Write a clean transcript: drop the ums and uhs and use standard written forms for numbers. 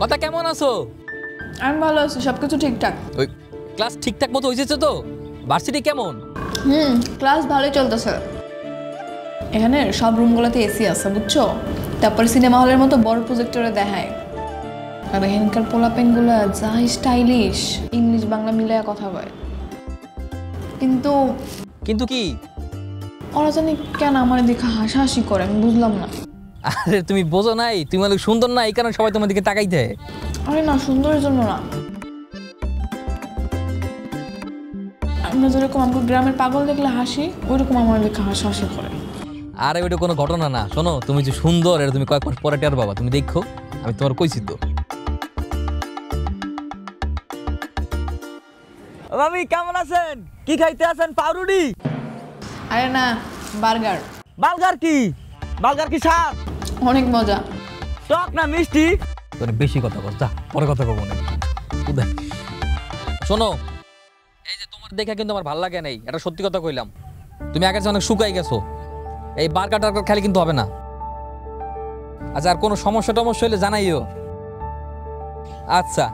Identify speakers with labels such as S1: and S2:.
S1: কথা কেমন আছো?
S2: আমি ভালো আছি, সবকিছু ঠিকঠাক।
S1: ওই ক্লাস ঠিকঠাক মতো হয়েছে তো? ভার্সিটি কেমন?
S2: ক্লাস ভালোই চলতেছে। এখানে সব রুমগুলোতে এসি আছে, বুঝছো? তারপর সিনেমা হলের মতো বড় প্রজেক্টরে দেখায়। আর এখানকার পোলাপেনগুলো যা স্টাইলিশ, ইংলিশ বাংলা মিলাইয়া কথা কয়। কিন্তু
S1: কিন্তু কি?
S2: ওরা জানি কেন আমার দিকে হাসাহাসি করে, আমি বুঝলাম না।
S1: আরে তুমি বোঝো নাই, তুমি অনেক সুন্দর না, এই কারণে সবাই তোমার দিকে তাকাই দেয়।
S2: আরে না, সুন্দরের জন্য না। আমরা যেরকম আমাকে গ্রামের পাগল দেখলে হাসি, ওইরকম আমার দিকে হাসাহাসি করে।
S1: আরে ওইটা কোনো ঘটনা না। শোনো, তুমি যে সুন্দর এটা তুমি কয়েক মাস পরে টের পাবা। তুমি দেখো, আমি তোমার কইছি তো।
S3: মামি কেমন আছেন? কি খাইতে আছেন? পাউরুটি?
S2: আরে না, বার্গার।
S3: বার্গার কি? বার্গার কি স্বাদ?
S2: অনেক মজা।
S3: টক না মিষ্টি?
S1: তোর বেশি কথা বল, যা পরে কথা কব না। শোনো, এই যে তোমার দেখে কিন্তু আমার ভালো লাগে নাই, এটা সত্যি কথা কইলাম। তুমি আগের চেয়ে অনেক শুকাই গেছো। এই বার্গার টার্গার খেলে কিন্তু হবে না। আচ্ছা, আর কোনো সমস্যা টমস্যা হলে জানাইও। আচ্ছা।